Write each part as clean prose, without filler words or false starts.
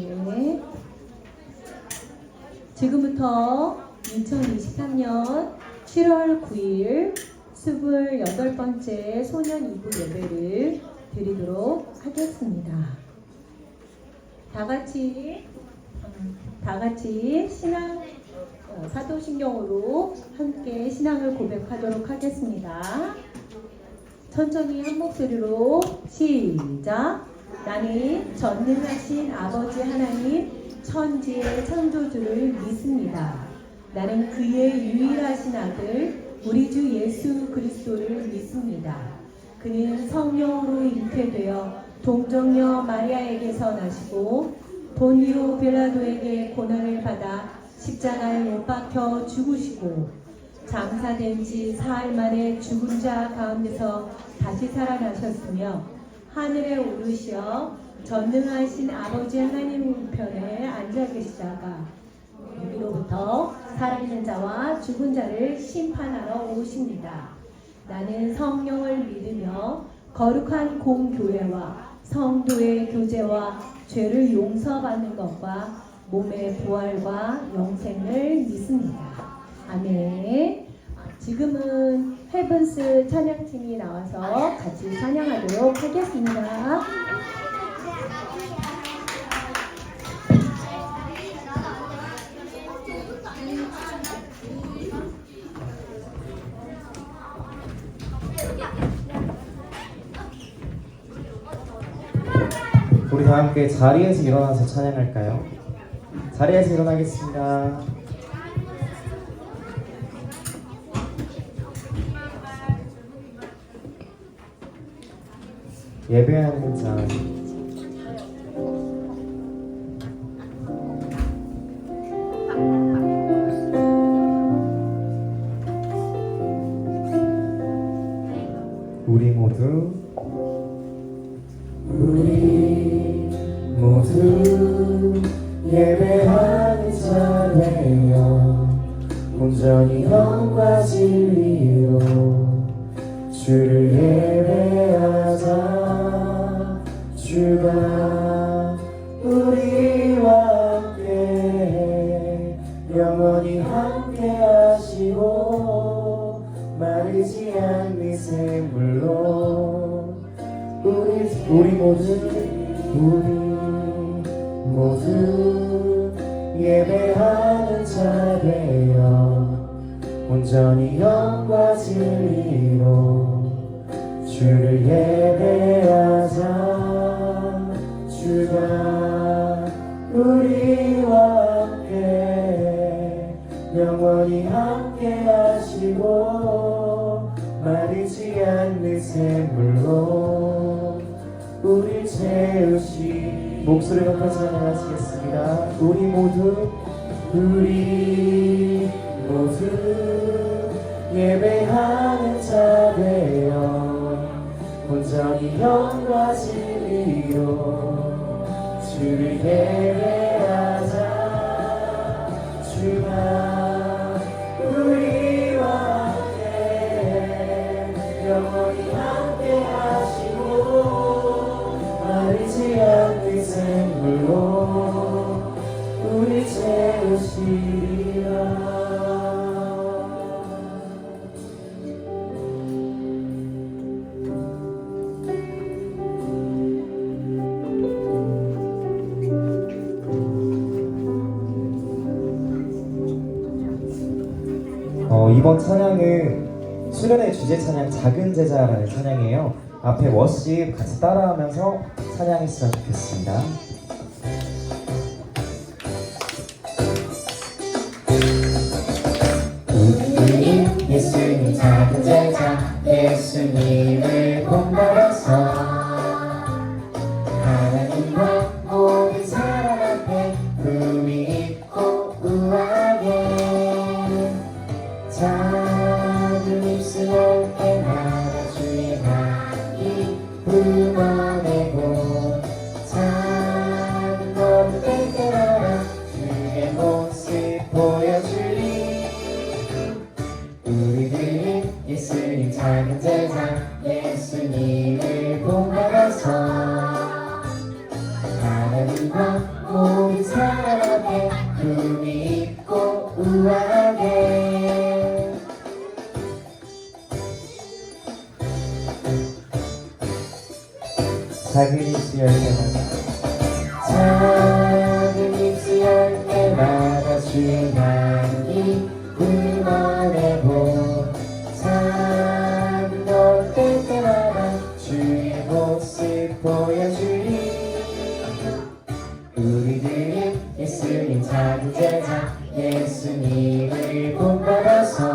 네. 지금부터 2023년 7월 9일 28번째 소년 2부 예배를 드리도록 하겠습니다. 다 같이 신앙 사도신경으로 함께 신앙을 고백하도록 하겠습니다. 천천히 한 목소리로 시작. 나는 전능하신 아버지 하나님 천지의 창조주를 믿습니다. 나는 그의 유일하신 아들 우리 주 예수 그리스도를 믿습니다. 그는 성령으로 잉태되어 동정녀 마리아에게서 나시고 본디오 빌라도에게 고난을 받아 십자가에 못 박혀 죽으시고 장사된 지 사흘 만에 죽은 자 가운데서 다시 살아나셨으며 하늘에 오르시어 전능하신 아버지 하나님 우편에 앉아 계시다가 우리로부터 살아있는 자와 죽은 자를 심판하러 오십니다. 나는 성령을 믿으며 거룩한 공교회와 성도의 교제와 죄를 용서받는 것과 몸의 부활과 영생을 믿습니다. 아멘. 지금은 헤븐스 찬양팀이 나와서 같이 찬양하도록 하겠습니다. 우리 다 함께 자리에서 일어나서 찬양할까요? 자리에서 일어나겠습니다. 예배하는 자 우리 모두 예배하는 자 되어 온전히 영과 진리로 주를 예배하자. 주가 우리와 함께 영원히 함께 하시고 마르지 않는 샘물로 우리 모두 예배하는 자 되어 온전히 영과 진리로 주를 예배하자. 주가 우리와 함께 영원히 함께 하시고 마르지 않는 샘물로 우릴 채우시. 목소리 높여 찬양하시겠습니다. 우리 모두 예배하는 자 되어 온전히 영과 진리로 주를 예배하자. 주가 우리와 함께 영원히 함께 하시고 마르지 않는 샘물로 우리 채우시리라. 이번 찬양은 수련의 주제 찬양 작은 제자라는 찬양이에요. 앞에 워십 같이 따라하면서 찬양했으면 좋겠습니다. 우리는 예수님 작은 제자 예수님을 본받아서 하나님과 모든 사람 앞에 품위 있고 우아하게 작은 입술 넓게 나라 주의 나이 불어내고 작은 하나님과 모든 사람 앞에 품위 있고 우아하게 작은 입술 열 때마다 주의 향기 응원해보 작은 것들 때마다 주의 모습 보여주리 우리들은 예수님 작은 제자 예수님을 본받아서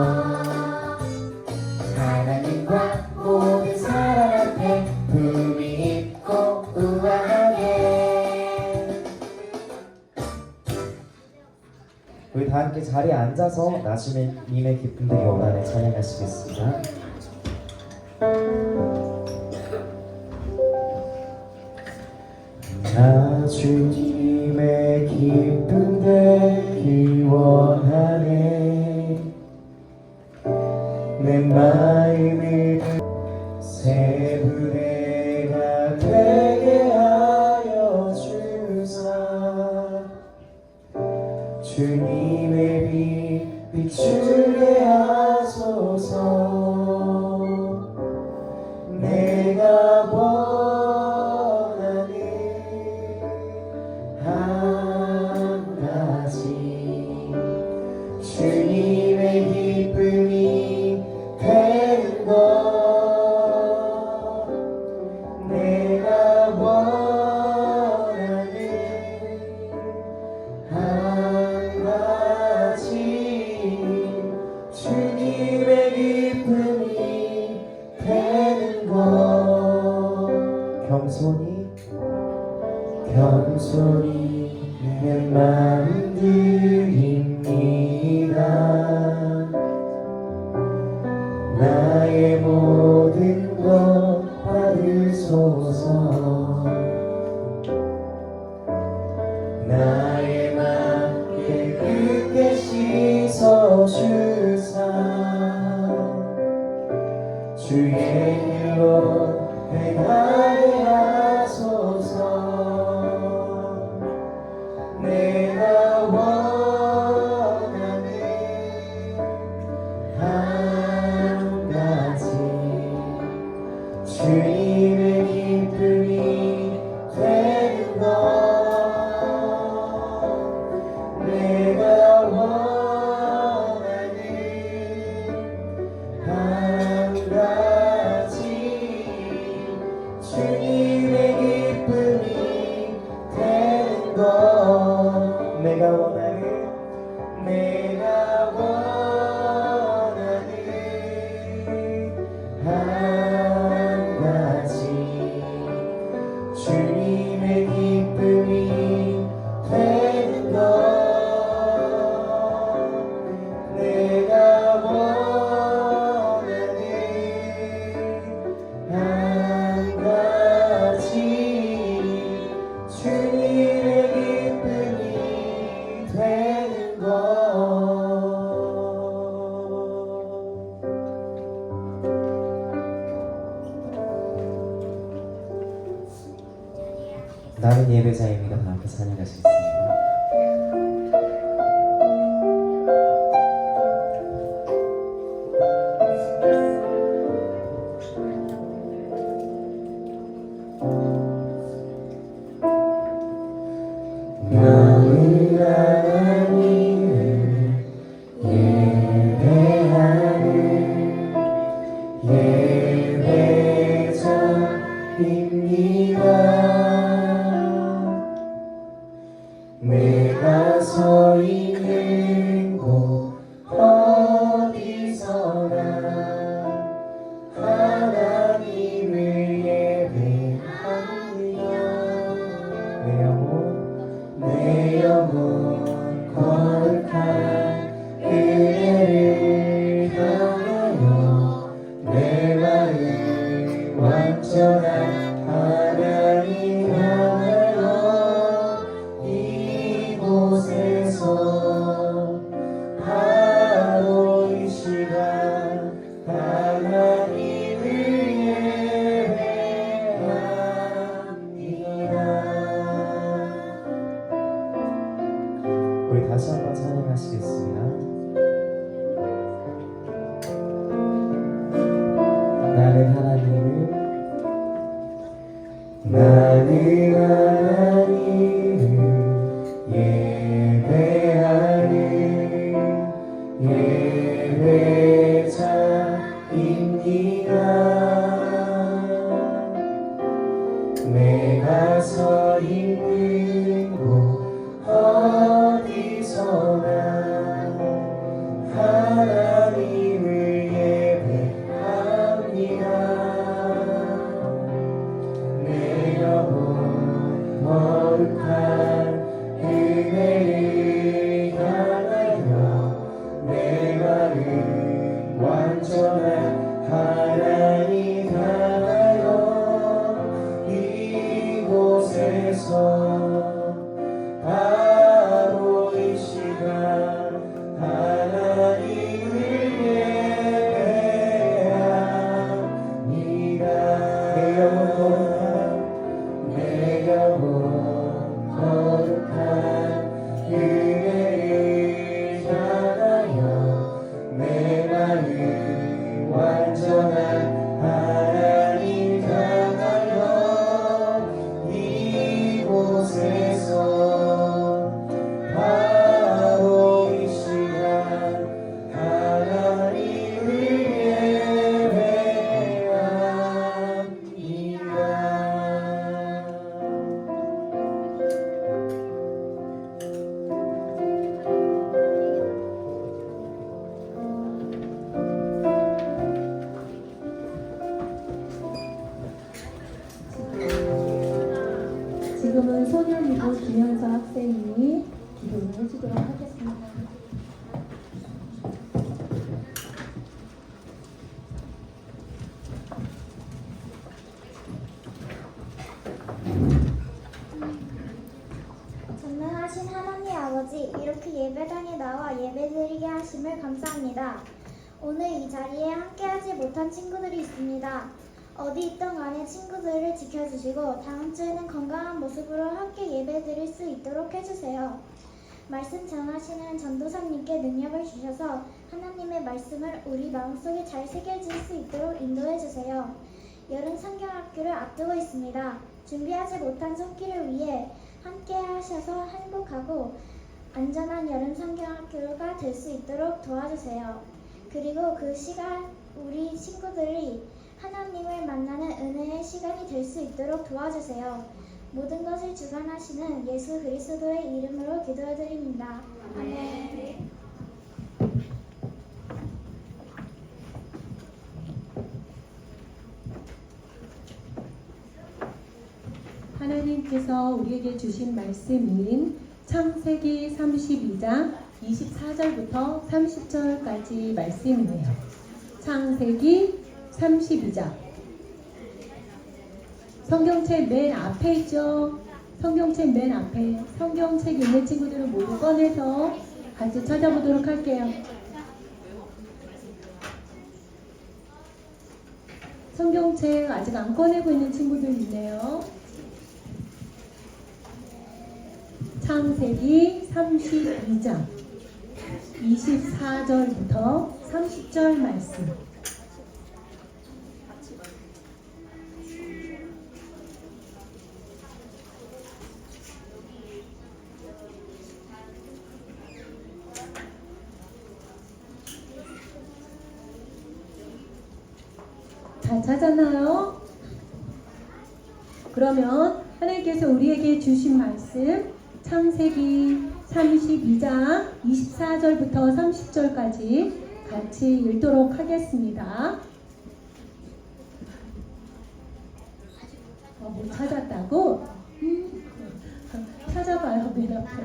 하나님과 모든 사람 앞에 품위 있고 우아하게 우리 다 함께 자리에 앉아서 나주님의 기쁨 되게 원하는 찬양하시겠습니다. 나주님의 기쁨 되기 원하네 내 마음을 새 부대가 되게 하여 주사 주님의 빛 비추게 하소서 내가 원하는 한 가지 주님의 기쁨이 되는 것 내가 원하는 한 가지 주님의 기쁨이 되는 것 겸손히 내 마음 드립니다 나의 모든 것 받으소서 나의 맘 깨끗게 씻어주사 주의 일로 행하게 하소서 내가 원하는 한 가지 주님의 기쁨이 되는 것 내가 원하는 한 가지 주님의 기쁨이 되는 것 내가 원하는 한 가지 주님의 기쁨이 되는 것 내가 원하는 한 가지 주님의 기쁨이 되는 것 나는 예배자입니다. 다 함께 찬양하시겠습니다. 나는 하나님을 예배하는 예배자입니다. 내가 서 있는 곳 어디서나 하나님을 예배합니다. 내 영혼 거룩한 은혜를 향하여 내 마음 완전한 하나님 향하여 이곳에서 바로 이 시간 하나님을 예배합니다. 다시 한번 찬양하시겠습니다. 나는 하나님을 예배하는 예배자입니다. 내가 서 있는 곳 어디서나 하나님을 예배합니다. 내 영혼 거룩한 은혜를 향하여 내 마음 완전한 하나님 향하여 이곳에서 바로 이 시간 하나님을 예배합니다. 내 영혼 거룩한 은혜를 향하여 내 마음 완전한 하나님 향하여 이곳에서 바로 이 시간 하나님을 예배합니다. 지금은 소년이고 김현서 학생이 기도를 해주도록 하겠습니다. 전능하신 하나님 아버지, 이렇게 예배당에 나와 예배드리게 하심을 감사합니다. 오늘 이 자리에 함께하지 못한 친구들이 있습니다. 어디 있던 간에 친구들을 지켜주시고 다음 주에는 건강한 모습으로 함께 예배드릴 수 있도록 해주세요. 말씀 전하시는 전도사님께 능력을 주셔서 하나님의 말씀을 우리 마음속에 잘 새겨질 수 있도록 인도해주세요. 여름 성경학교를 앞두고 있습니다. 준비하지 못한 손길을 위해 함께 하셔서 행복하고 안전한 여름 성경학교가 될 수 있도록 도와주세요. 그리고 그 시간 우리 친구들이 하나님을 만나는 은혜의 시간이 될 수 있도록 도와주세요. 모든 것을 주관하시는 예수 그리스도의 이름으로 기도드립니다. 아멘. 하나님께서 우리에게 주신 말씀인 창세기 32장 24절부터 30절까지 말씀이네요. 창세기 32장. 성경책 맨 앞에 있죠? 성경책 맨 앞에. 성경책 있는 친구들은 모두 꺼내서 같이 찾아보도록 할게요. 성경책 아직 안 꺼내고 있는 친구들 있네요. 창세기 32장 24절부터 30절 말씀. 다 찾았나요? 그러면 하나님께서 우리에게 주신 말씀 창세기 32장 24절부터 30절까지 같이 읽도록 하겠습니다. 못 찾았다고? 찾아봐요, 맨 앞에.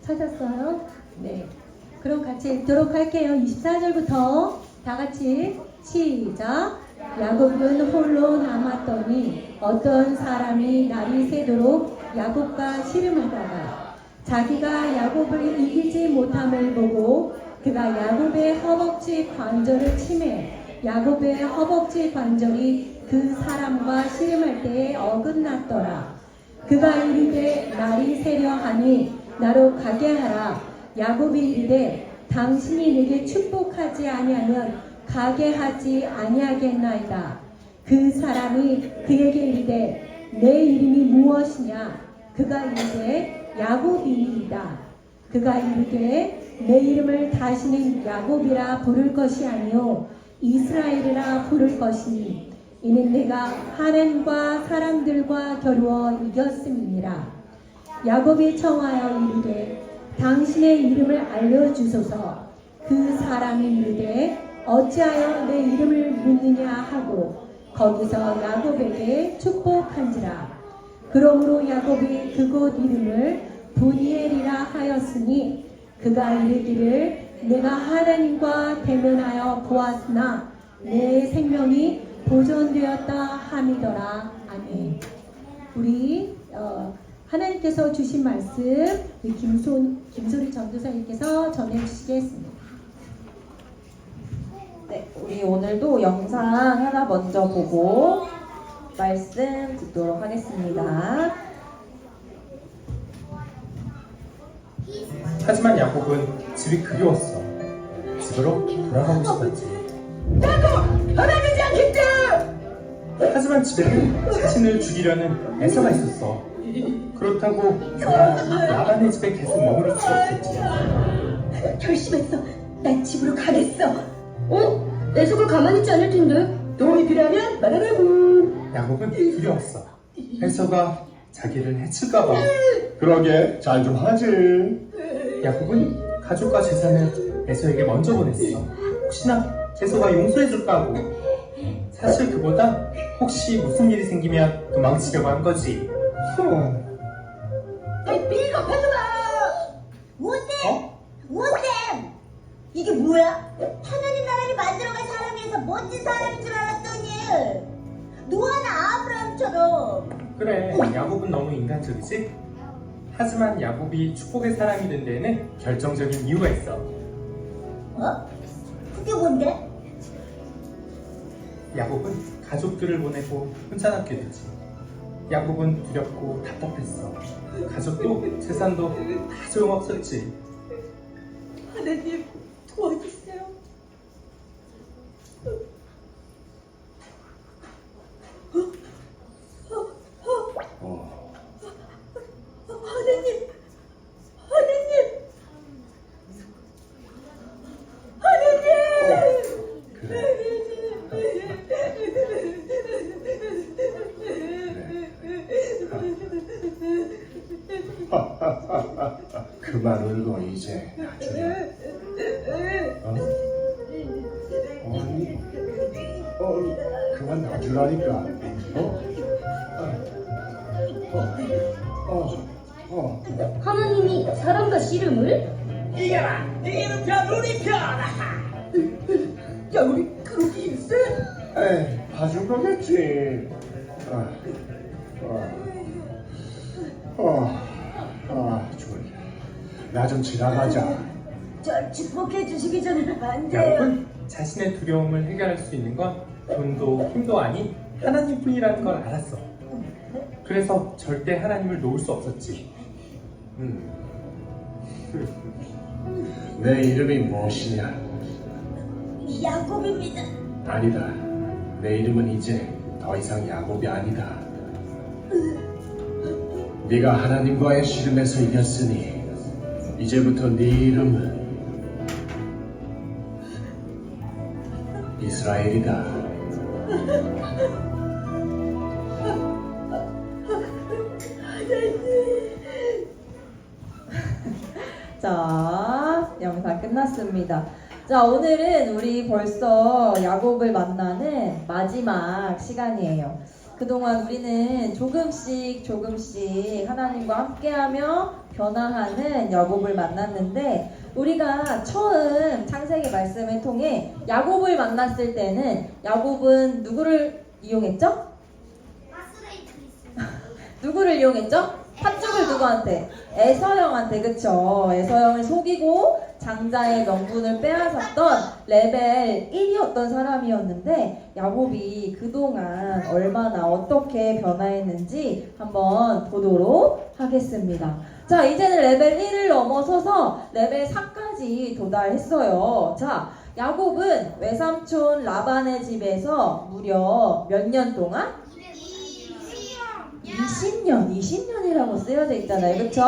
찾았어요? 네. 그럼 같이 읽도록 할게요. 24절부터 다 같이 시작. 야곱은 홀로 남았더니 어떤 사람이 날이 새도록 야곱과 씨름하다가 자기가 야곱을 이기지 못함을 보고 그가 야곱의 허벅지 관절을 치매 야곱의 허벅지 관절이 그 사람과 씨름할 때에 어긋났더라. 그가 이르되 날이 새려하니 나로 가게 하라. 야곱이 이르되 당신이 내게 축복하지 아니하면 가게 하지 아니하겠나이다. 그 사람이 그에게 이르되 내 이름이 무엇이냐? 그가 이르되 야곱이니이다. 그가 이르되 내 이름을 다시는 야곱이라 부를 것이 아니요 이스라엘이라 부를 것이니 이는 내가 하나님과 사람들과 겨루어 이겼음이니라. 야곱이 청하여 이르되 당신의 이름을 알려주소서. 그 사람이 이르되 어찌하여 내 이름을 묻느냐 하고 거기서 야곱에게 축복한지라. 그러므로 야곱이 그곳 이름을 브니엘이라 하였으니 그가 이르기를 내가 하나님과 대면하여 보았으나 내 생명이 보존되었다 함이더라. 아멘. 우리 하나님께서 주신 말씀 우리 김소리 전도사님께서 전해주시겠습니다. 네, 우리 오늘도 영상 하나 먼저 보고 말씀 듣도록 하겠습니다. 하지만 야곱은 집이 그리웠어. 집으로 돌아가고 싶었지. 돌아가지 않겠다! 하지만 집에는 자신을 죽이려는 에서가 있었어. 그렇다고 라반의 집에 계속 머무를 수 없었지. 결심했어. 난 집으로 가겠어. 내 속을 가만히 있지 않을 텐데. 도움이 필요하면 말하라고. 야곱은 두려웠어. 에서가 자기를 해칠까봐. 그러게 잘 좀 하지. 야곱은 가족과 재산을 에서에게 먼저 보냈어. 혹시나 에서가 용서해줄까 하고. 사실 그보다 혹시 무슨 일이 생기면 도망치려고 한 거지. 비겁하지 마! 뭔데? 어? 뭔데? 이게 뭐야? 하나님 나라를 만들어갈 사람이어서 멋진 사람인 줄 알았더니 노아나 아브라함처럼. 그래, 야곱은 너무 인간적이지? 하지만 야곱이 축복의 사람이 된 데에는 결정적인 이유가 있어. 어? 그게 뭔데? 야곱은 가족들을 보내고 혼자 남게 되지. 야곱은 두렵고 답답했어. 가족도 재산도 다 소용없었지. 하나님 도와주세요. 하나님, 그만 울고 이제 놔주라. 그만 놔주라니까. 하나님이 사람과 씨름을? 이겨라! 이기는 편 우리 편! 야, 우리 그렇게 있어? 에이, 봐준 거겠지. 졸려. 나 좀 지나가자. 저 축복해 주시기 전에 안 돼요. 야곱은 자신의 두려움을 해결할 수 있는 건 돈도 힘도 아닌 하나님뿐이라는 걸 알았어. 그래서 절대 하나님을 놓을 수 없었지. 내 이름이 무엇이냐? 야곱입니다. 아니다. 내 이름은 이제 더 이상 야곱이 아니다. 네가 하나님과의 씨름에서 이겼으니 이제부터 네 이름은 이스라엘이다. 자, 영상 끝났습니다. 자, 오늘은 우리 벌써 야곱을 만나는 마지막 시간이에요. 그동안 우리는 조금씩 하나님과 함께하며 변화하는 야곱을 만났는데, 우리가 처음 창세기 말씀을 통해 야곱을 만났을 때는 야곱은 누구를 이용했죠? 누구를 이용했죠? 팥죽을 누구한테? 에서형한테. 그쵸? 에서형을 속이고 장자의 명분을 빼앗았던 레벨 1이었던 사람이었는데 야곱이 그동안 얼마나 어떻게 변화했는지 한번 보도록 하겠습니다. 자, 이제는 레벨 1을 넘어서서 레벨 4까지 도달했어요. 자, 야곱은 외삼촌 라반의 집에서 무려 몇 년 동안? 20년이라고 쓰여져 있잖아요. 그쵸?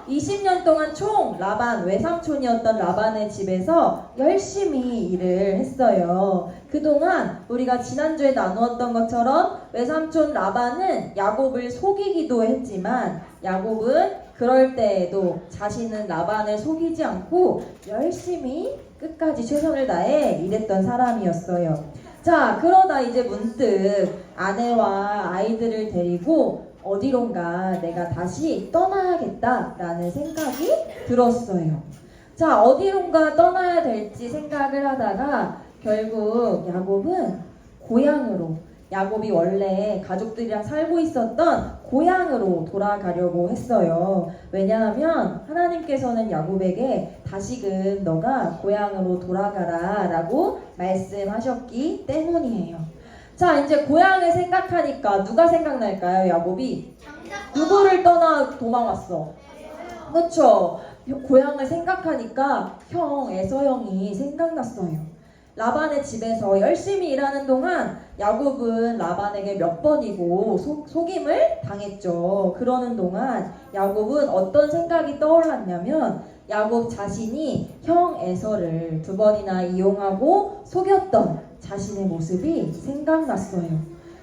20년 동안 총 라반, 외삼촌이었던 라반의 집에서 열심히 일을 했어요. 그동안 우리가 지난주에 나누었던 것처럼 외삼촌 라반은 야곱을 속이기도 했지만 야곱은 그럴 때에도 자신은 라반을 속이지 않고 열심히 끝까지 최선을 다해 일했던 사람이었어요. 자, 그러다 이제 문득 아내와 아이들을 데리고 어디론가 내가 다시 떠나야겠다라는 생각이 들었어요. 자, 어디론가 떠나야 될지 생각을 하다가 결국 야곱은 고향으로, 야곱이 원래 가족들이랑 살고 있었던 고향으로 돌아가려고 했어요. 왜냐하면 하나님께서는 야곱에게 다시금 너가 고향으로 돌아가라 라고 말씀하셨기 때문이에요. 자, 이제 고향을 생각하니까 누가 생각날까요? 야곱이 누구를 떠나 도망왔어? 그렇죠? 고향을 생각하니까 형 에서형이 생각났어요. 라반의 집에서 열심히 일하는 동안 야곱은 라반에게 몇 번이고 속임을 당했죠. 그러는 동안 야곱은 어떤 생각이 떠올랐냐면 야곱 자신이 형 에서를 2번이나 이용하고 속였던 자신의 모습이 생각났어요.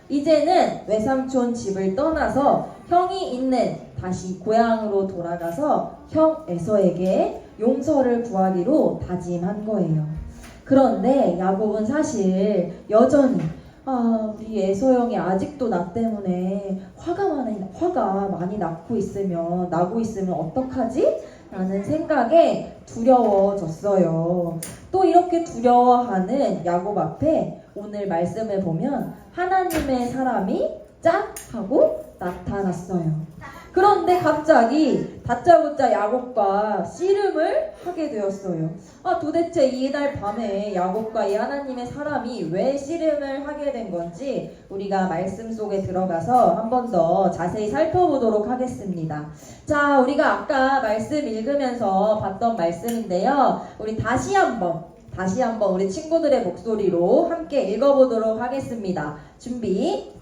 이제는 외삼촌 집을 떠나서 형이 있는 다시 고향으로 돌아가서 형 에서에게 용서를 구하기로 다짐한 거예요. 그런데 야곱은 사실 여전히 우리 에서 형이 아직도 나 때문에 화가 많이 나고 있으면 어떡하지? 라는 생각에 두려워졌어요. 또 이렇게 두려워하는 야곱 앞에 오늘 말씀을 보면 하나님의 사람이 짝 하고 나타났어요. 그런데 갑자기 다짜고짜 야곱과 씨름을 하게 되었어요. 도대체 이날 밤에 야곱과 이 하나님의 사람이 왜 씨름을 하게 된 건지 우리가 말씀 속에 들어가서 한 번 더 자세히 살펴보도록 하겠습니다. 자, 우리가 아까 말씀 읽으면서 봤던 말씀인데요. 우리 다시 한번 우리 친구들의 목소리로 함께 읽어보도록 하겠습니다. 준비,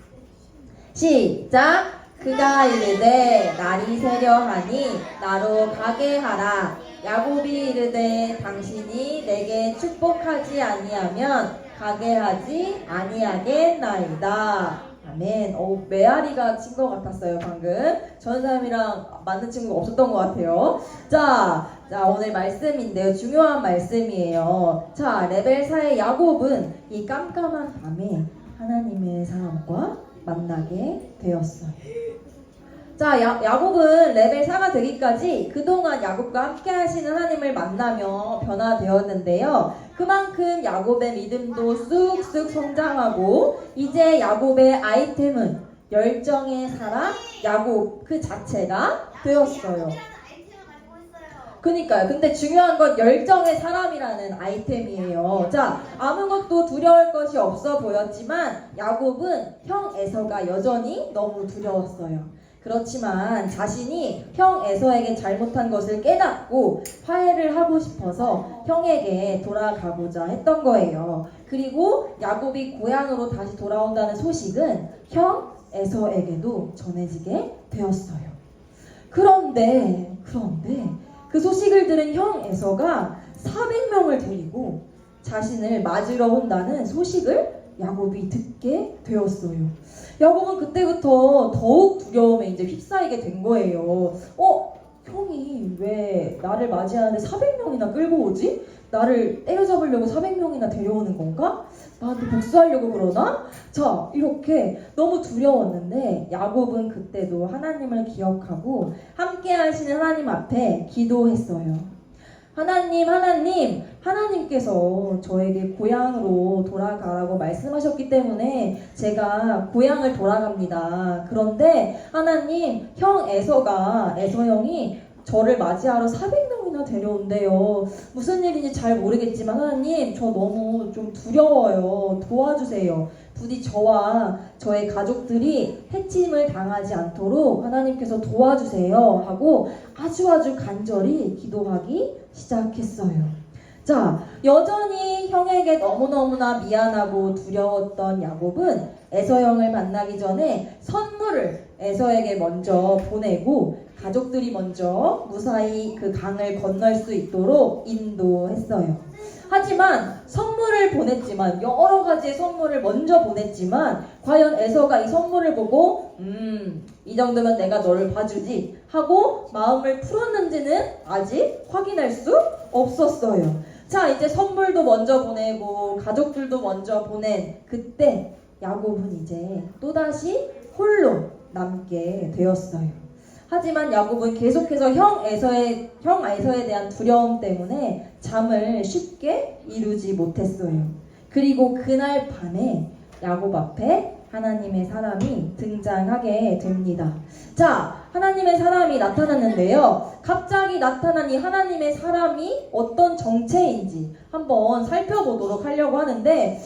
시작! 그가 이르되 날이 새려하니 나로 가게 하라. 야곱이 이르되 당신이 내게 축복하지 아니하면 가게 하지 아니하겠나이다. 아멘. 메아리가 친 것 같았어요 방금. 전 사람이랑 맞는 친구가 없었던 것 같아요. 자 오늘 말씀인데요. 중요한 말씀이에요. 자, 레벨 4의 야곱은 이 깜깜한 밤에 하나님의 사람과 만나게 되었어요. 자, 야곱은 레벨 4가 되기까지 그동안 야곱과 함께 하시는 하나님을 만나며 변화되었는데요. 그만큼 야곱의 믿음도 쑥쑥 성장하고 이제 야곱의 아이템은 열정의 사람 야곱 그 자체가 되었어요. 그니까요. 근데 중요한 건 열정의 사람이라는 아이템이에요. 자, 아무것도 두려울 것이 없어 보였지만 야곱은 형 에서가 여전히 너무 두려웠어요. 그렇지만 자신이 형 에서에게 잘못한 것을 깨닫고 화해를 하고 싶어서 형에게 돌아가고자 했던 거예요. 그리고 야곱이 고향으로 다시 돌아온다는 소식은 형 에서에게도 전해지게 되었어요. 그런데 그 소식을 들은 형 에서가 400명을 데리고 자신을 맞으러 온다는 소식을 야곱이 듣게 되었어요. 야곱은 그때부터 더욱 두려움에 이제 휩싸이게 된 거예요. 형이 왜 나를 맞이하는데 400명이나 끌고 오지? 나를 때려잡으려고 400명이나 데려오는 건가? 나한테 복수하려고 그러나? 자, 이렇게 너무 두려웠는데 야곱은 그때도 하나님을 기억하고 함께 하시는 하나님 앞에 기도했어요. 하나님께서 저에게 고향으로 돌아가라고 말씀하셨기 때문에 제가 고향을 돌아갑니다. 그런데 하나님, 에서 형이 저를 맞이하러 400명이나 데려온대요. 무슨 일인지 잘 모르겠지만 하나님, 저 너무 좀 두려워요. 도와주세요. 부디 저와 저의 가족들이 해침을 당하지 않도록 하나님께서 도와주세요 하고 아주 간절히 기도하기 시작했어요. 자, 여전히 형에게 너무너무나 미안하고 두려웠던 야곱은 에서 형을 만나기 전에 선물을 에서에게 먼저 보내고 가족들이 먼저 무사히 그 강을 건널 수 있도록 인도했어요. 하지만 선물을 보냈지만, 여러 가지의 선물을 먼저 보냈지만, 과연 에서가 이 선물을 보고 이 정도면 내가 너를 봐주지 하고 마음을 풀었는지는 아직 확인할 수 없었어요. 자, 이제 선물도 먼저 보내고 가족들도 먼저 보낸 그때 야곱은 이제 또다시 홀로 남게 되었어요. 하지만 야곱은 계속해서 형 에서에 대한 두려움 때문에 잠을 쉽게 이루지 못했어요. 그리고 그날 밤에 야곱 앞에 하나님의 사람이 등장하게 됩니다. 자, 하나님의 사람이 나타났는데요. 갑자기 나타난 이 하나님의 사람이 어떤 정체인지 한번 살펴보도록 하려고 하는데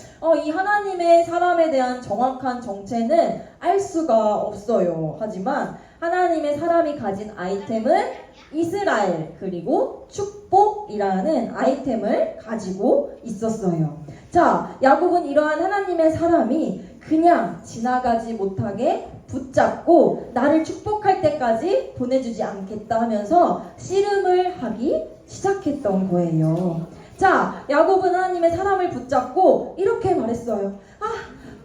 이 하나님의 사람에 대한 정확한 정체는 알 수가 없어요. 하지만 하나님의 사람이 가진 아이템은 이스라엘 그리고 축복이라는 아이템을 가지고 있었어요. 자, 야곱은 이러한 하나님의 사람이 그냥 지나가지 못하게 붙잡고 나를 축복할 때까지 보내주지 않겠다 하면서 씨름을 하기 시작했던 거예요. 자, 야곱은 하나님의 사람을 붙잡고 이렇게 말했어요.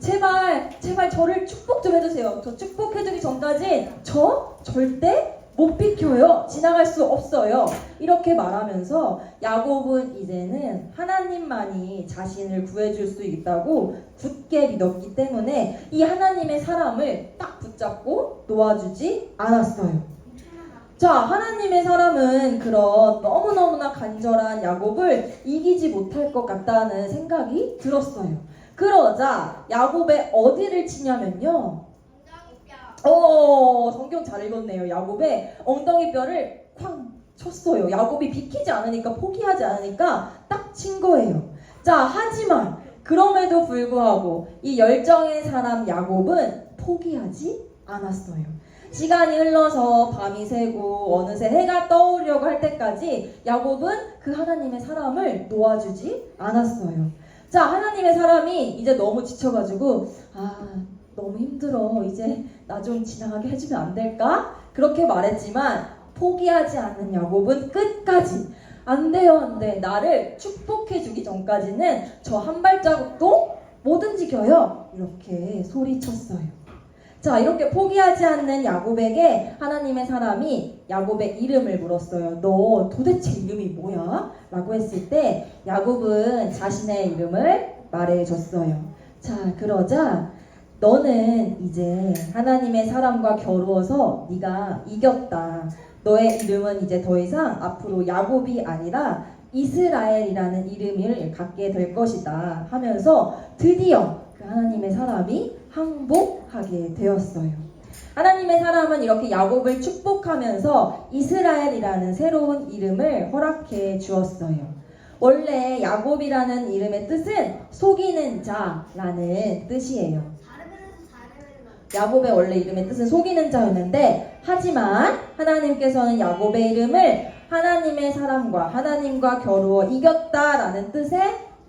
제발 저를 축복 좀 해주세요. 저 축복해주기 전까지 저 절대 못 비켜요. 지나갈 수 없어요. 이렇게 말하면서 야곱은 이제는 하나님만이 자신을 구해줄 수 있다고 굳게 믿었기 때문에 이 하나님의 사람을 딱 붙잡고 놓아주지 않았어요. 자, 하나님의 사람은 그런 너무너무나 간절한 야곱을 이기지 못할 것 같다는 생각이 들었어요. 그러자 야곱의 어디를 치냐면요. 성경 잘 읽었네요. 야곱의 엉덩이뼈를 쾅 쳤어요. 야곱이 비키지 않으니까, 포기하지 않으니까 딱 친 거예요. 자, 하지만 그럼에도 불구하고 이 열정의 사람 야곱은 포기하지 않았어요. 시간이 흘러서 밤이 새고 어느새 해가 떠오르려고 할 때까지 야곱은 그 하나님의 사람을 놓아주지 않았어요. 자, 하나님의 사람이 이제 너무 지쳐가지고 너무 힘들어. 이제 나 좀 지나가게 해주면 안 될까? 그렇게 말했지만 포기하지 않는 야곱은 끝까지 안 돼요, 안 돼. 나를 축복해주기 전까지는 저 한 발자국도 못 움직여요. 이렇게 소리쳤어요. 자, 이렇게 포기하지 않는 야곱에게 하나님의 사람이 야곱의 이름을 물었어요. 너 도대체 이름이 뭐야? 라고 했을 때 야곱은 자신의 이름을 말해줬어요. 자, 그러자 너는 이제 하나님의 사람과 겨루어서 네가 이겼다. 너의 이름은 이제 더 이상 앞으로 야곱이 아니라 이스라엘이라는 이름을 갖게 될 것이다 하면서 드디어 그 하나님의 사람이 항복하게 되었어요. 하나님의 사람은 이렇게 야곱을 축복하면서 이스라엘이라는 새로운 이름을 허락해 주었어요. 원래 야곱이라는 이름의 뜻은 속이는 자라는 뜻이에요. 야곱의 원래 이름의 뜻은 속이는 자였는데, 하지만 하나님께서는 야곱의 이름을 하나님의 사람과 하나님과 겨루어 이겼다라는 뜻의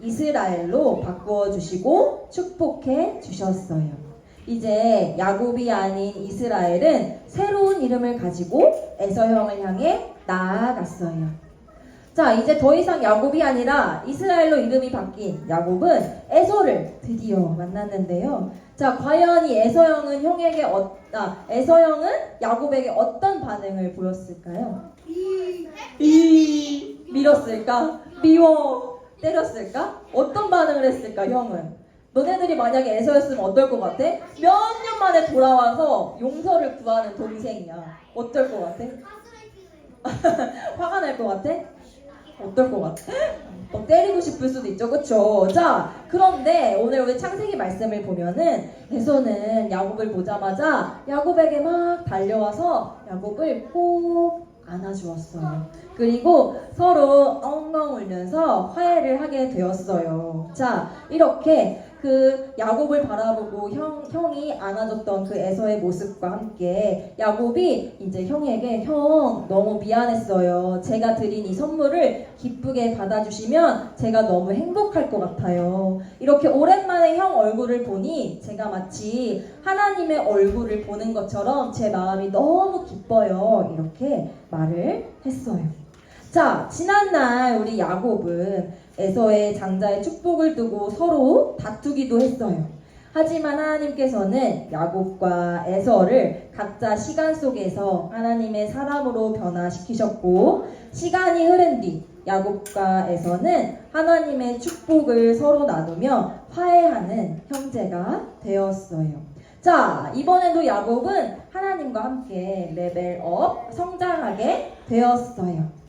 이스라엘로 바꾸어 주시고 축복해 주셨어요. 이제 야곱이 아닌 이스라엘은 새로운 이름을 가지고 에서 형을 향해 나아갔어요. 자, 이제 더 이상 야곱이 아니라 이스라엘로 이름이 바뀐 야곱은 에서를 드디어 만났는데요. 자, 과연 이 에서 형은 에서 형은 야곱에게 어떤 반응을 보였을까요? 밀었을까? 미워. 때렸을까? 어떤 반응을 했을까, 형은? 너네들이 만약에 에서였으면 어떨 것 같아? 몇 년 만에 돌아와서 용서를 구하는 동생이야. 어떨 것 같아? 화가 날 것 같아? 어떨 것 같아? 막 때리고 싶을 수도 있죠, 그쵸? 자, 그런데 오늘 우리 창세기 말씀을 보면은 에서는 야곱을 보자마자 야곱에게 막 달려와서 야곱을 꼭 안아주었어요. 그리고 서로 엉엉 울면서 화해를 하게 되었어요. 자, 이렇게 그 야곱을 바라보고 형이 안아줬던 그 에서의 모습과 함께 야곱이 이제 형에게 형 너무 미안했어요. 제가 드린 이 선물을 기쁘게 받아주시면 제가 너무 행복할 것 같아요. 이렇게 오랜만에 형 얼굴을 보니 제가 마치 하나님의 얼굴을 보는 것처럼 제 마음이 너무 기뻐요. 이렇게 말을 했어요. 자, 지난날 우리 야곱은 에서의 장자의 축복을 두고 서로 다투기도 했어요. 하지만 하나님께서는 야곱과 에서를 각자 시간 속에서 하나님의 사람으로 변화시키셨고, 시간이 흐른 뒤 야곱과 에서는 하나님의 축복을 서로 나누며 화해하는 형제가 되었어요. 자, 이번에도 야곱은 하나님과 함께 레벨업, 성장하게 되었어요.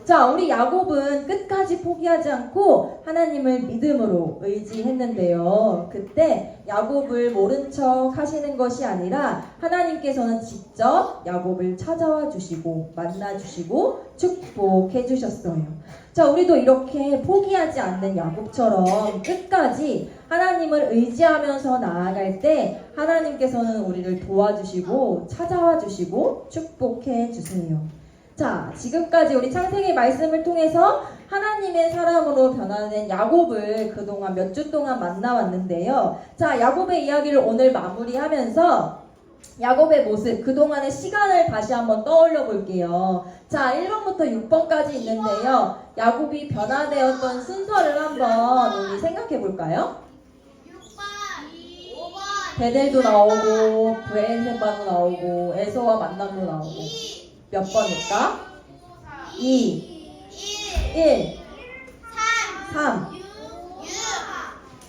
자, 우리 야곱은 끝까지 포기하지 않고 하나님을 믿음으로 의지했는데요. 그때 야곱을 모른 척 하시는 것이 아니라 하나님께서는 직접 야곱을 찾아와 주시고 만나 주시고 축복해 주셨어요. 자, 우리도 이렇게 포기하지 않는 야곱처럼 끝까지 하나님을 의지하면서 나아갈 때 하나님께서는 우리를 도와주시고 찾아와 주시고 축복해 주세요. 자, 지금까지 우리 창세기 말씀을 통해서 하나님의 사람으로 변화된 야곱을 그동안 몇 주 동안 만나왔는데요. 자, 야곱의 이야기를 오늘 마무리하면서 야곱의 모습, 그동안의 시간을 다시 한번 떠올려 볼게요. 자, 1번부터 6번까지 있는데요. 야곱이 변화되었던 순서를 한번 우리 생각해 볼까요? 6번, 5번, 베델도 나오고, 브에인세바도 나오고, 에서와 만남도 나오고. 몇 번일까? 2, 1, 3,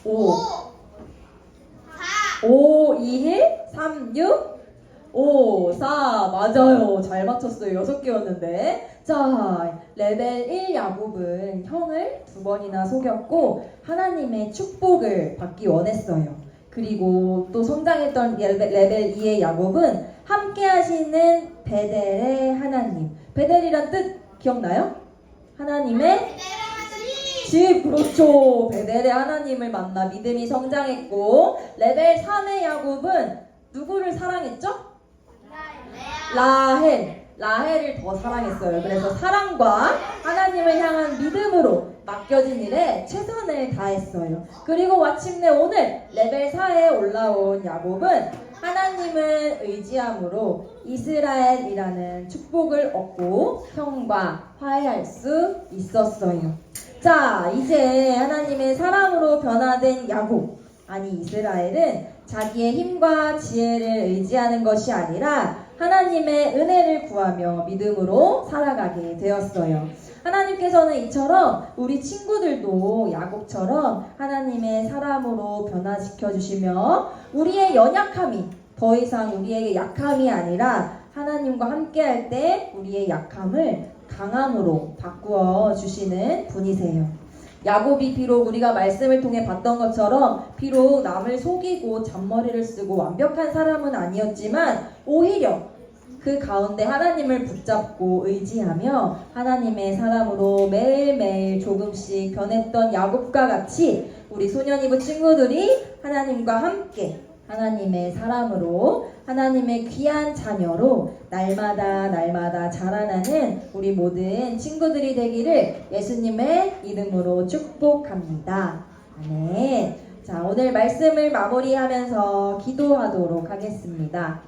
5, 5, 2, 1, 3, 6, 5, 4. 맞아요. 잘 맞췄어요. 6개였는데. 자, 레벨 1 야곱은 형을 2번이나 속였고 하나님의 축복을 받기 원했어요. 그리고 또 성장했던 레벨 2의 야곱은 함께 하시는 베델의 하나님. 베델이란 뜻 기억나요? 하나님의 집. 그렇죠. 베델의 하나님을 만나 믿음이 성장했고, 레벨 3의 야곱은 누구를 사랑했죠? 라헬을 더 사랑했어요. 그래서 사랑과 하나님을 향한 믿음으로 맡겨진 일에 최선을 다했어요. 그리고 마침내 오늘 레벨 4에 올라온 야곱은 하나님을 의지함으로 이스라엘이라는 축복을 얻고 형과 화해할 수 있었어요. 자, 이제 하나님의 사람으로 변화된 야곱, 아니 이스라엘은 자기의 힘과 지혜를 의지하는 것이 아니라 하나님의 은혜를 구하며 믿음으로 살아가게 되었어요. 하나님께서는 이처럼 우리 친구들도 야곱처럼 하나님의 사람으로 변화시켜 주시며 우리의 연약함이 더 이상 우리에게 약함이 아니라 하나님과 함께할 때 우리의 약함을 강함으로 바꾸어 주시는 분이세요. 야곱이 비록 우리가 말씀을 통해 봤던 것처럼 비록 남을 속이고 잔머리를 쓰고 완벽한 사람은 아니었지만 오히려 그 가운데 하나님을 붙잡고 의지하며 하나님의 사람으로 매일매일 조금씩 변했던 야곱과 같이 우리 소년이부 친구들이 하나님과 함께 하나님의 사람으로 하나님의 귀한 자녀로 날마다 자라나는 우리 모든 친구들이 되기를 예수님의 이름으로 축복합니다. 아멘. 자, 오늘 말씀을 마무리하면서 기도하도록 하겠습니다.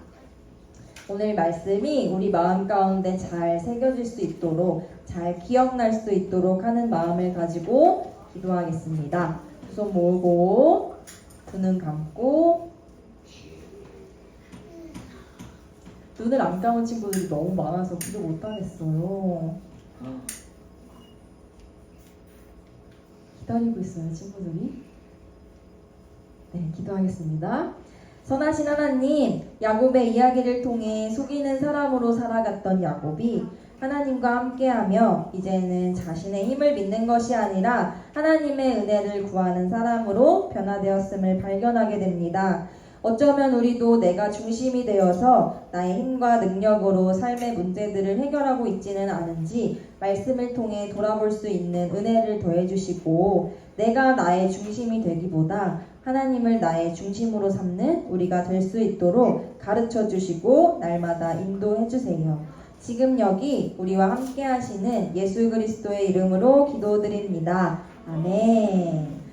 오늘 말씀이 우리 마음 가운데 잘 새겨질 수 있도록, 잘 기억날 수 있도록 하는 마음을 가지고 기도하겠습니다. 두 손 모으고 두 눈 감고. 눈을 안 감은 친구들이 너무 많아서 기도 못하겠어요. 기다리고 있어요, 친구들이. 네, 기도하겠습니다. 선하신 하나님, 야곱의 이야기를 통해 속이는 사람으로 살아갔던 야곱이 하나님과 함께하며 이제는 자신의 힘을 믿는 것이 아니라 하나님의 은혜를 구하는 사람으로 변화되었음을 발견하게 됩니다. 어쩌면 우리도 내가 중심이 되어서 나의 힘과 능력으로 삶의 문제들을 해결하고 있지는 않은지 말씀을 통해 돌아볼 수 있는 은혜를 더해주시고 내가 나의 중심이 되기보다 하나님을 나의 중심으로 삼는 우리가 될 수 있도록 가르쳐 주시고 날마다 인도해 주세요. 지금 여기 우리와 함께 하시는 예수 그리스도의 이름으로 기도드립니다. 아멘.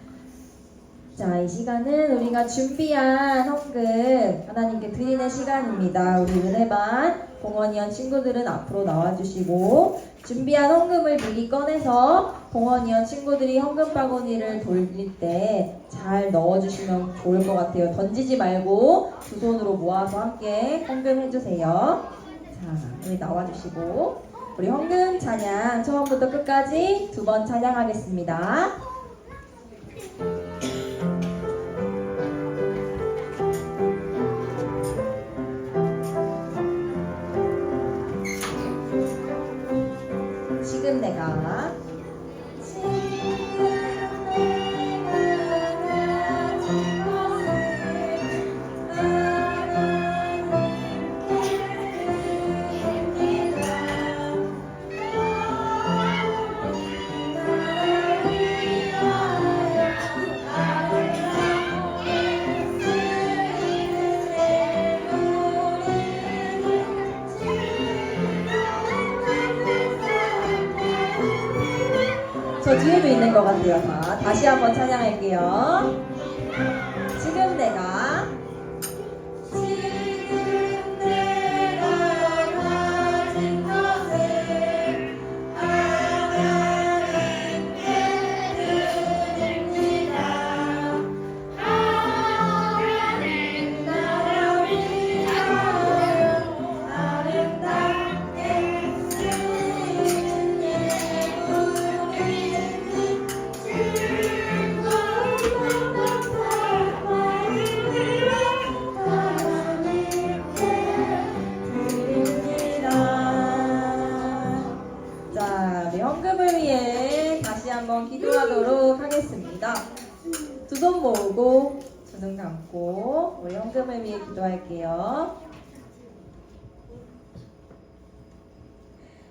자, 이 시간은 우리가 준비한 헌금 하나님께 드리는 시간입니다. 우리 은혜반 봉헌위원 친구들은 앞으로 나와주시고 준비한 헌금을 미리 꺼내서 봉헌위원 친구들이 헌금 바구니를 돌릴 때 잘 넣어주시면 좋을 것 같아요. 던지지 말고 두 손으로 모아서 함께 헌금 해주세요. 자, 우리 나와주시고 우리 헌금 찬양 처음부터 끝까지 2번 찬양하겠습니다. 지금 내가 저 뒤에도 있는 것 같아요. 자, 다시 한번 찬양할게요. 지금 내가 가진 것을 하나님께 드립니다. 하나님 나라 위하여 아름답게 쓰신 예물이 자, 우리 헌금을 위해 다시 한번 기도하도록 하겠습니다. 두 손 모으고 두 눈 감고 우리 헌금을 위해 기도할게요.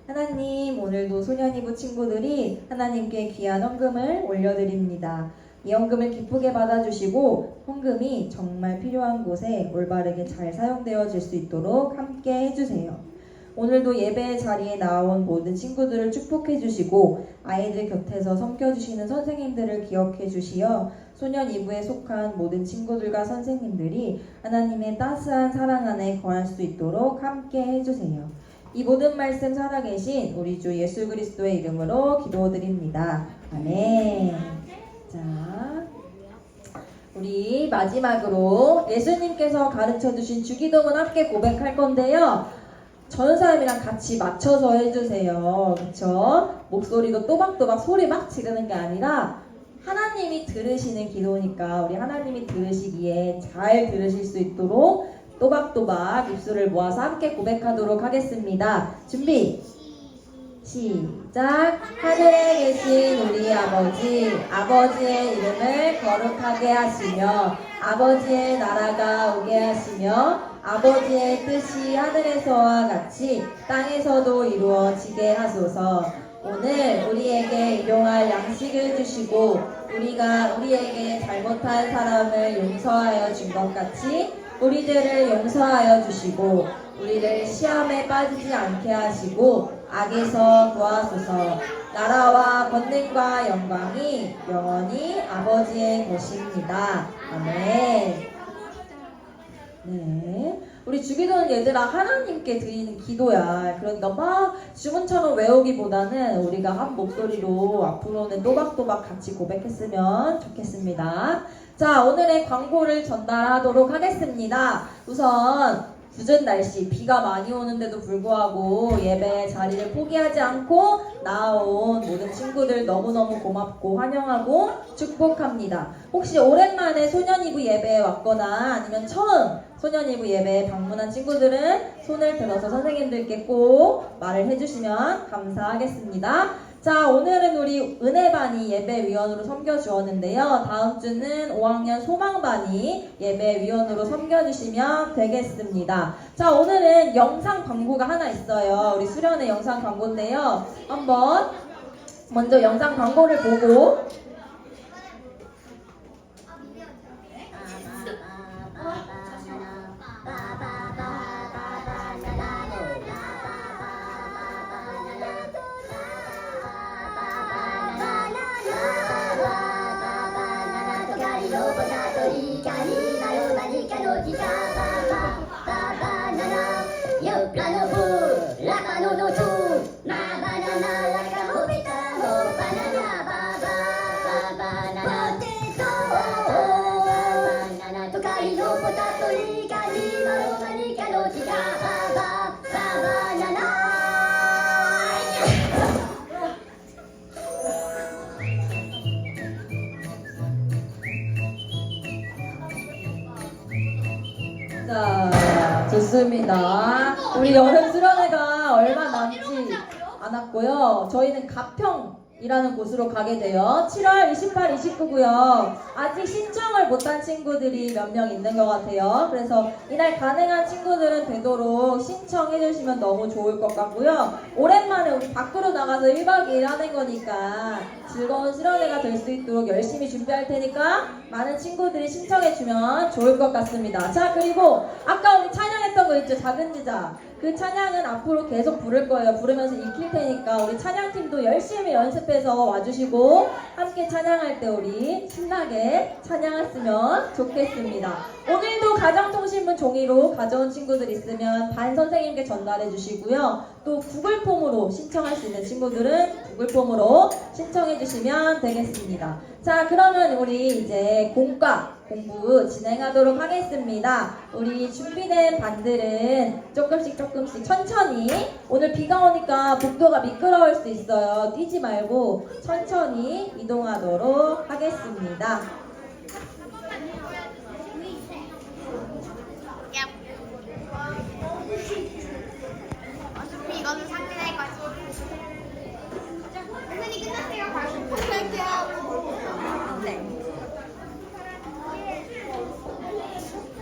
하나님, 오늘도 소년이부 친구들이 하나님께 귀한 헌금을 올려드립니다. 이 헌금을 기쁘게 받아주시고 헌금이 정말 필요한 곳에 올바르게 잘 사용되어질 수 있도록 함께 해주세요. 오늘도 예배 자리에 나온 모든 친구들을 축복해 주시고 아이들 곁에서 섬겨주시는 선생님들을 기억해 주시어 소년 2부에 속한 모든 친구들과 선생님들이 하나님의 따스한 사랑 안에 거할 수 있도록 함께 해주세요. 이 모든 말씀 살아계신 우리 주 예수 그리스도의 이름으로 기도드립니다. 아멘. 자, 우리 마지막으로 예수님께서 가르쳐주신 주기도문 함께 고백할 건데요. 전사님이랑 같이 맞춰서 해주세요. 그쵸? 목소리도 또박또박 소리 막 지르는 게 아니라 하나님이 들으시는 기도니까 우리 하나님이 들으시기에 잘 들으실 수 있도록 또박또박 입술을 모아서 함께 고백하도록 하겠습니다. 준비! 시작! 하늘에 계신 우리 아버지, 아버지의 이름을 거룩하게 하시며 아버지의 나라가 오게 하시며 아버지의 뜻이 하늘에서와 같이 땅에서도 이루어지게 하소서. 오늘 우리에게 일용할 양식을 주시고 우리가 우리에게 잘못한 사람을 용서하여 준 것 같이 우리들을 용서하여 주시고 우리를 시험에 빠지지 않게 하시고 악에서 구하소서. 나라와 권능과 영광이 영원히 아버지의 것입니다. 아멘. 네, 우리 주기도는 얘들아 하나님께 드리는 기도야. 그러니까 막 주문처럼 외우기보다는 우리가 한 목소리로 앞으로는 또박또박 같이 고백했으면 좋겠습니다. 자, 오늘의 광고를 전달하도록 하겠습니다. 우선 궂은 날씨, 비가 많이 오는데도 불구하고 예배 자리를 포기하지 않고 나아온 모든 친구들 너무너무 고맙고 환영하고 축복합니다. 혹시 오랜만에 소년이부 예배에 왔거나 아니면 처음 소년이부 예배에 방문한 친구들은 손을 들어서 선생님들께 꼭 말을 해주시면 감사하겠습니다. 자, 오늘은 우리 은혜반이 예배위원으로 섬겨주었는데요. 다음 주는 5학년 소망반이 예배위원으로 섬겨주시면 되겠습니다. 자, 오늘은 영상 광고가 하나 있어요. 우리 수련의 영상 광고인데요. 한번 먼저 영상 광고를 보고 자, 좋습니다. 우리 여름 수련회가 얼마 남지 않았고요. 저희는 가평이라는 곳으로 가게 돼요. 7월 28, 29고요. 아직 신청을 못한 친구들이 몇 명 있는 것 같아요. 그래서 이날 가능한 친구들은 되도록 신청해 주시면 너무 좋을 것 같고요. 오랜만에 우리 밖으로 나가서 1박 2일 하는 거니까 즐거운 수련회가 될 수 있도록 열심히 준비할 테니까 많은 친구들이 신청해 주면 좋을 것 같습니다. 자, 그리고 아까 우리 찬양했던 거 있죠? 작은 제자. 그 찬양은 앞으로 계속 부를 거예요. 부르면서 익힐 테니까 우리 찬양팀도 열심히 연습해서 와주시고 함께 찬양할 때 우리 신나게 찬양했으면 좋겠습니다. 오늘도 가정통신문 종이로 가져온 친구들 있으면 반 선생님께 전달해 주시고요. 또 구글 폼으로 신청할 수 있는 친구들은 구글 폼으로 신청해 주시면 되겠습니다. 자, 그러면 우리 이제 공부 진행하도록 하겠습니다. 우리 준비된 반들은 조금씩 천천히, 오늘 비가 오니까 복도가 미끄러울 수 있어요. 뛰지 말고 천천히 이동하도록 하겠습니다.